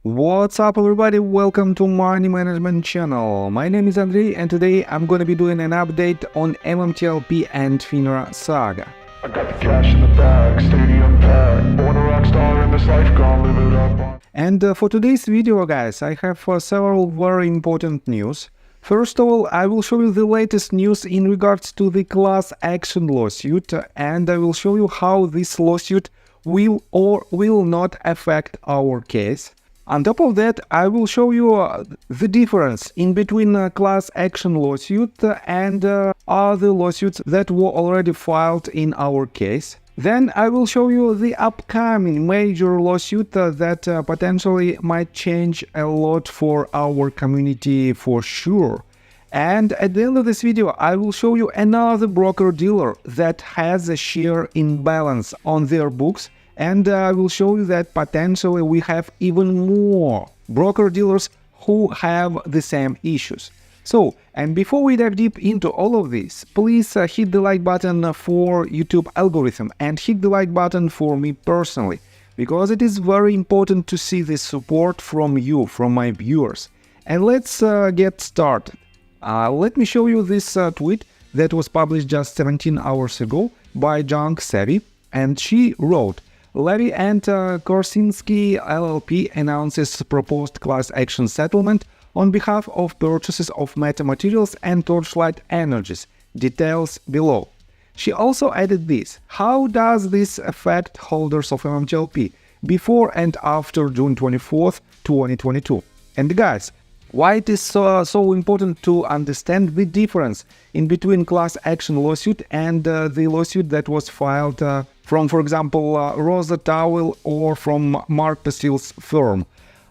What's up everybody, welcome to Money Management channel. My name is Andrei and today I'm gonna be doing an update on MMTLP and FINRA saga. I got the cash in the bag, stadium packed, born a rock star in this life, gonna live it up. And for today's video guys, I have several very important news. First of all, I will show you the latest news in regards to the class action lawsuit, and I will show you how this lawsuit will or will not affect our case. On top of that, I will show you the difference in between a class action lawsuit and other lawsuits that were already filed in our case. Then I will show you the upcoming major lawsuit that potentially might change a lot for our community for sure. And at the end of this video, I will show you another broker-dealer that has a share imbalance on their books, and I will show you that potentially we have even more broker-dealers who have the same issues. So, and before we dive deep into all of this, please hit the like button for YouTube algorithm and hit the like button for me personally, because it is very important to see the support from you, from my viewers. And let's get started. Let me show you this tweet that was published just 17 hours ago by Junk Savvy, and she wrote, Levy and Korsinski LLP announces proposed class action settlement on behalf of purchases of metamaterials and Torchlight Energies. Details below. She also added this. How does this affect holders of MMTLP before and after June 24th, 2022? And guys, why it is so important to understand the difference in between class action lawsuit and the lawsuit that was filed from, for example, Rosa Towel or from Mark Pasil's firm.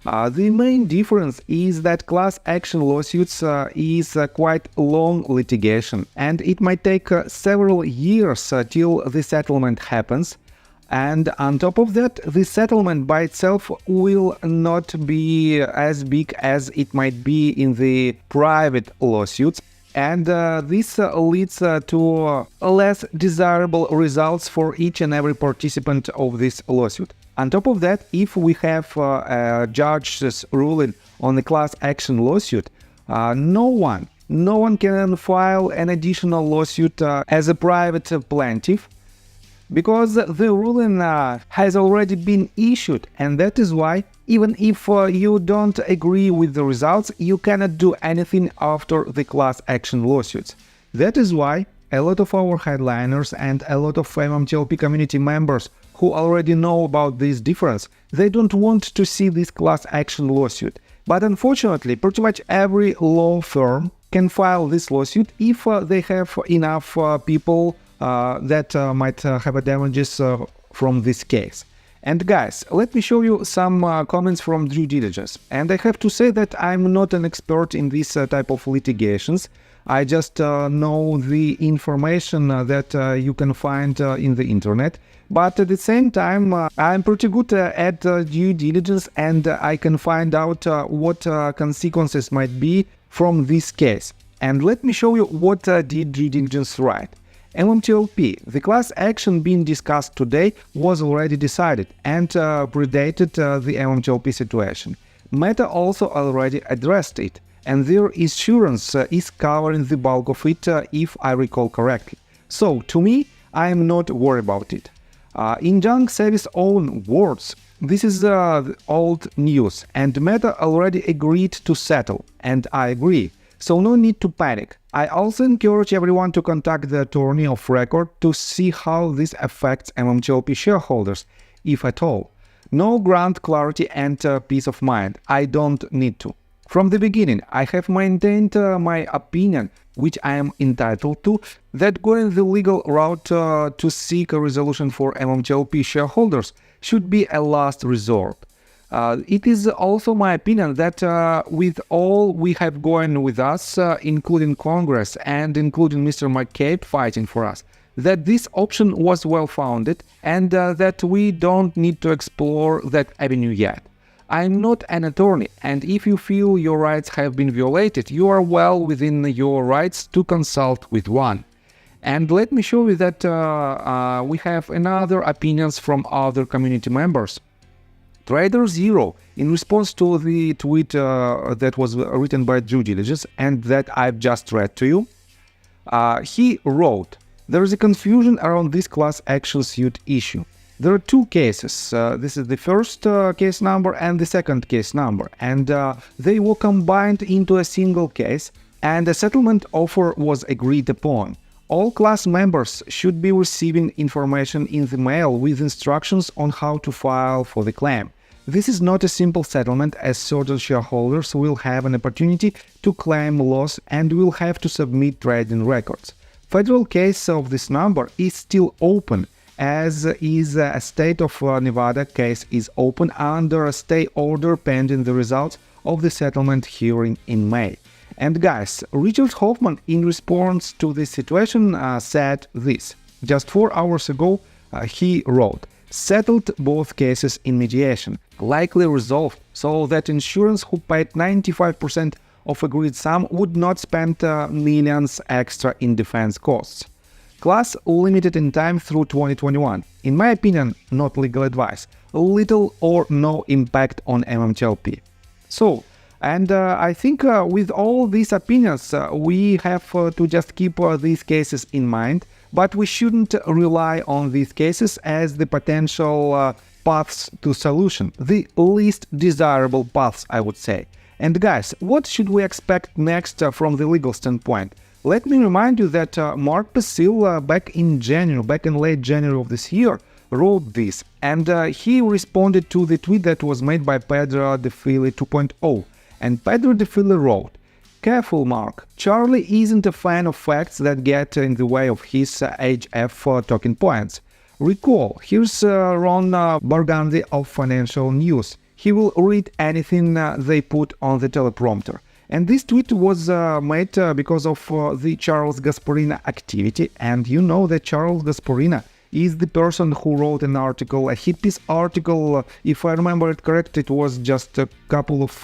The main difference is that class action lawsuits is quite long litigation, and it might take several years till the settlement happens. And on top of that, the settlement by itself will not be as big as it might be in the private lawsuits. And this leads to less desirable results for each and every participant of this lawsuit. On top of that, if we have a judge's ruling on the class action lawsuit, no one can file an additional lawsuit as a private plaintiff, because the ruling has already been issued, and that is why, even if you don't agree with the results, you cannot do anything after the class action lawsuits. That is why a lot of our headliners and a lot of MMTLP community members who already know about this difference, they don't want to see this class action lawsuit. But unfortunately, pretty much every law firm can file this lawsuit if they have enough people that might have damages from this case. And guys, let me show you some comments from due diligence. And I have to say that I'm not an expert in this type of litigations. I just know the information that you can find in the internet. But at the same time, I'm pretty good at due diligence, and I can find out what consequences might be from this case. And let me show you what did due diligence write. MMTLP, the class action being discussed today was already decided and predated the MMTLP situation. Meta also already addressed it, and their insurance is covering the bulk of it, if I recall correctly. So, to me, I am not worried about it. In Junk Savvy's own words, this is old news, and Meta already agreed to settle, and I agree. So no need to panic. I also encourage everyone to contact the attorney of record to see how this affects MMTLP shareholders, if at all. No grant clarity and peace of mind. I don't need to. From the beginning, I have maintained my opinion, which I am entitled to, that going the legal route to seek a resolution for MMTLP shareholders should be a last resort. It is also my opinion that with all we have going with us, including Congress and including Mr. McCabe fighting for us, that this option was well-founded and that we don't need to explore that avenue yet. I'm not an attorney, and if you feel your rights have been violated, you are well within your rights to consult with one. And let me show you that we have another opinions from other community members. Trader Zero, in response to the tweet that was written by due diligence and that I've just read to you, he wrote, "There is a confusion around this class action suit issue. There are two cases. This is the first case number and the second case number, and they were combined into a single case, and a settlement offer was agreed upon. All class members should be receiving information in the mail with instructions on how to file for the claim. This is not a simple settlement, as certain shareholders will have an opportunity to claim loss and will have to submit trading records. Federal case of this number is still open, as is a state of Nevada case is open under a stay order pending the results of the settlement hearing in May." And guys, Richard Hoffman, in response to this situation, said this. Just 4 hours ago, he wrote, "Settled both cases in mediation, likely resolved so that insurance who paid 95% of agreed sum would not spend millions extra in defense costs. Class limited in time through 2021. In my opinion, not legal advice. Little or no impact on MMTLP." So, and I think with all these opinions, we have to just keep these cases in mind, but we shouldn't rely on these cases as the potential paths to solution, the least desirable paths, I would say. And guys, what should we expect next from the legal standpoint? Let me remind you that Mark Basil, back in late January of this year, wrote this, and he responded to the tweet that was made by Pedro De Fili 2.0. And Pedro De Fili wrote, "Careful, Mark. Charlie isn't a fan of facts that get in the way of his HF talking points. Recall, here's Ron Orogrande of Financial News. He will read anything they put on the teleprompter." And this tweet was made because of the Charles Gasparina activity. And you know that Charles Gasparina is the person who wrote an article, a hit piece article, if I remember it correct, it was just a couple of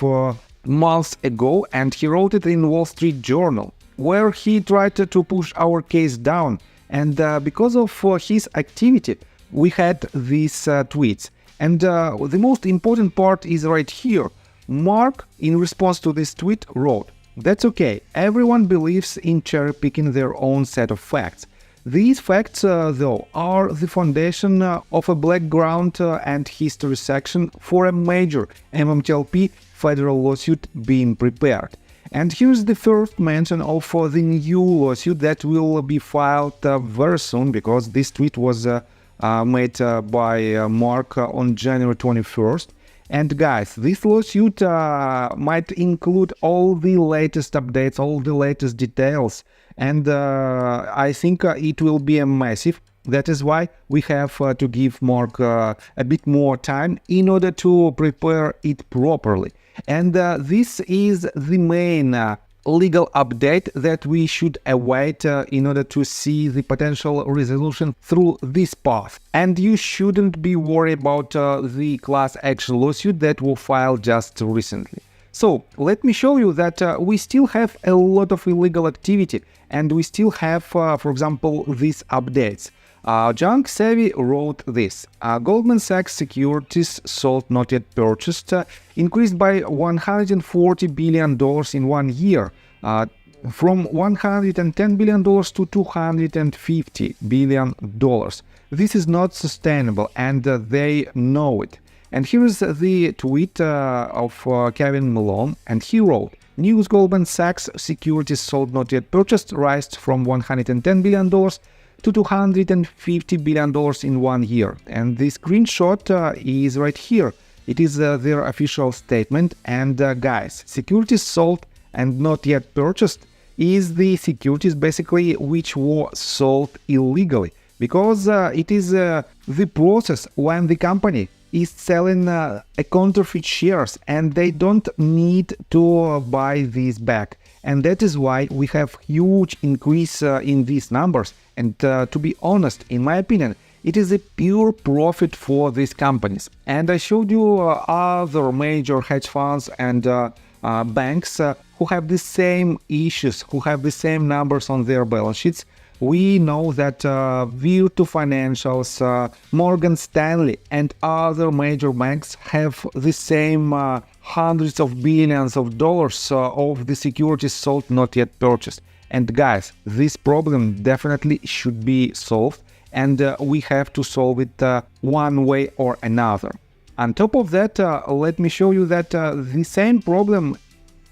months ago, and he wrote it in Wall Street Journal, where he tried to push our case down. And because of his activity, we had these tweets. And the most important part is right here. Mark, in response to this tweet, wrote, "That's okay. Everyone believes in cherry-picking their own set of facts. These facts, though, are the foundation of a background and history section for a major MMTLP federal lawsuit being prepared." And here's the first mention of the new lawsuit that will be filed very soon, because this tweet was made by Mark on January 21st. And guys, this lawsuit might include all the latest updates, all the latest details, and I think it will be a massive. That is why we have to give Mark a bit more time in order to prepare it properly. And this is the main legal update that we should await in order to see the potential resolution through this path. And you shouldn't be worried about the class action lawsuit that was filed just recently. So let me show you that we still have a lot of illegal activity, and we still have, for example, these updates. Junk Savvy wrote this. Goldman Sachs securities sold not yet purchased increased by $140 billion in 1 year, from $110 billion to $250 billion. This is not sustainable, and they know it. And here's the tweet of Kevin Malone, and he wrote, "News Goldman Sachs securities sold not yet purchased rised from $110 billion to $250 billion in 1 year." And the screenshot is right here. It is their official statement. And guys, securities sold and not yet purchased is the securities basically which were sold illegally, because it is the process when the company is selling a counterfeit shares and they don't need to buy these back. And that is why we have huge increase in these numbers. And to be honest, in my opinion, it is a pure profit for these companies. And I showed you other major hedge funds and banks who have the same issues, who have the same numbers on their balance sheets. We know that Virtu Financials, Morgan Stanley and other major banks have the same hundreds of billions of dollars of the securities sold not yet purchased. And guys, this problem definitely should be solved, and we have to solve it one way or another. On top of that, let me show you that the same problem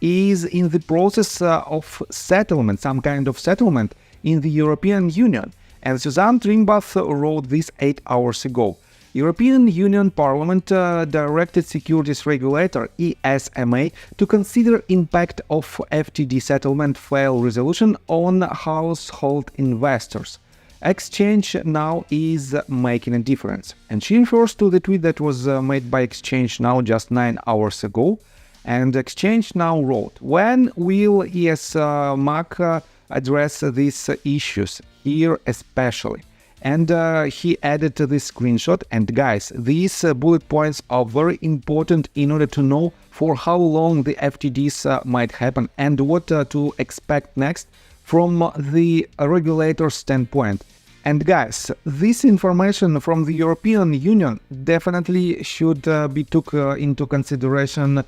is in the process of settlement, some kind of settlement in the European Union. And Suzanne Trimbath wrote this 8 hours ago. European Union Parliament directed securities regulator ESMA to consider impact of FTD settlement fail resolution on household investors. Exchange now is making a difference. And she refers to the tweet that was made by Exchange Now just 9 hours ago. And Exchange Now wrote, when will ESMA address these issues, here especially? And he added to this screenshot. And guys, these bullet points are very important in order to know for how long the FTDs might happen and what to expect next from the regulator's standpoint. And guys, this information from the European Union definitely should be took into consideration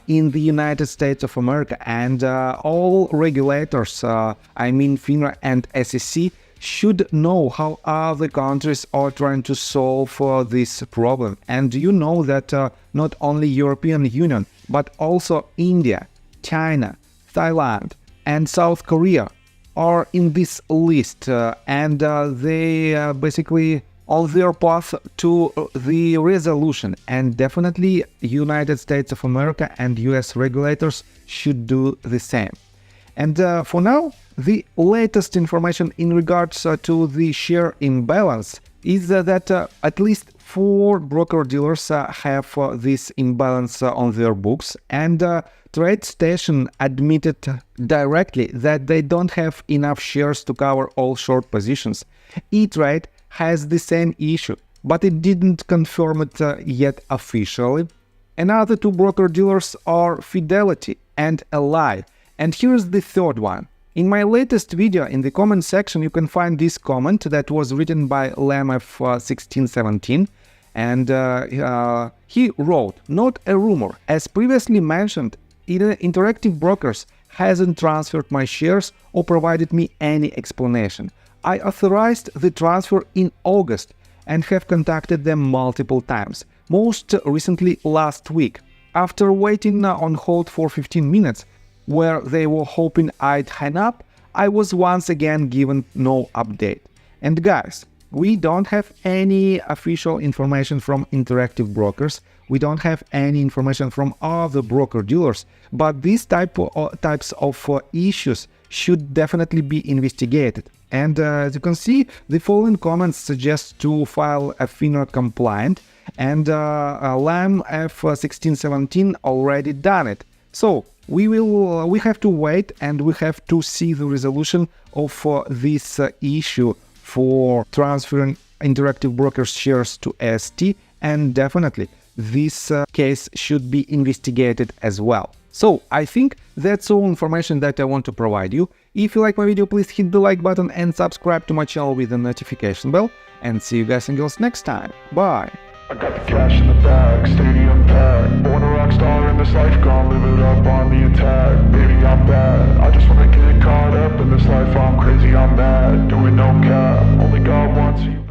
in the United States of America, and all regulators, I mean FINRA and SEC, should know how other countries are trying to solve this problem. And you know that not only European Union, but also India, China, Thailand and South Korea are in this list, and they basically on their path to the resolution, and definitely United States of America and US regulators should do the same. And for now, the latest information in regards to the share imbalance is that at least 4 broker-dealers have this imbalance on their books, and TradeStation admitted directly that they don't have enough shares to cover all short positions. E-Trade has the same issue, but it didn't confirm it yet officially. Another 2 broker-dealers are Fidelity and Ally. And here's the third one. In my latest video in the comment section you can find this comment that was written by LamF1617, and he wrote, "Not a rumor. As previously mentioned, Interactive Brokers hasn't transferred my shares or provided me any explanation. I authorized the transfer in August and have contacted them multiple times, most recently last week. After waiting on hold for 15 minutes, where they were hoping I'd hang up, I was once again given no update." And guys, we don't have any official information from Interactive Brokers, we don't have any information from other broker-dealers, but these types of issues should definitely be investigated. And as you can see, the following comments suggest to file a FINRA compliant, and LamF1617 already done it. So we have to wait, and we have to see the resolution of this issue for transferring Interactive Brokers shares to ST, and definitely this case should be investigated as well. So I think that's all information that I want to provide you. If you like my video, please hit the like button and subscribe to my channel with the notification bell, and see you guys and girls next time. Bye! I got the cash in the bag, stadium packed. Born a rock star in this life, gone live it up on the attack. Baby, I'm bad, I just wanna get caught up in this life. I'm crazy, I'm mad, doing no cap. Only God wants you.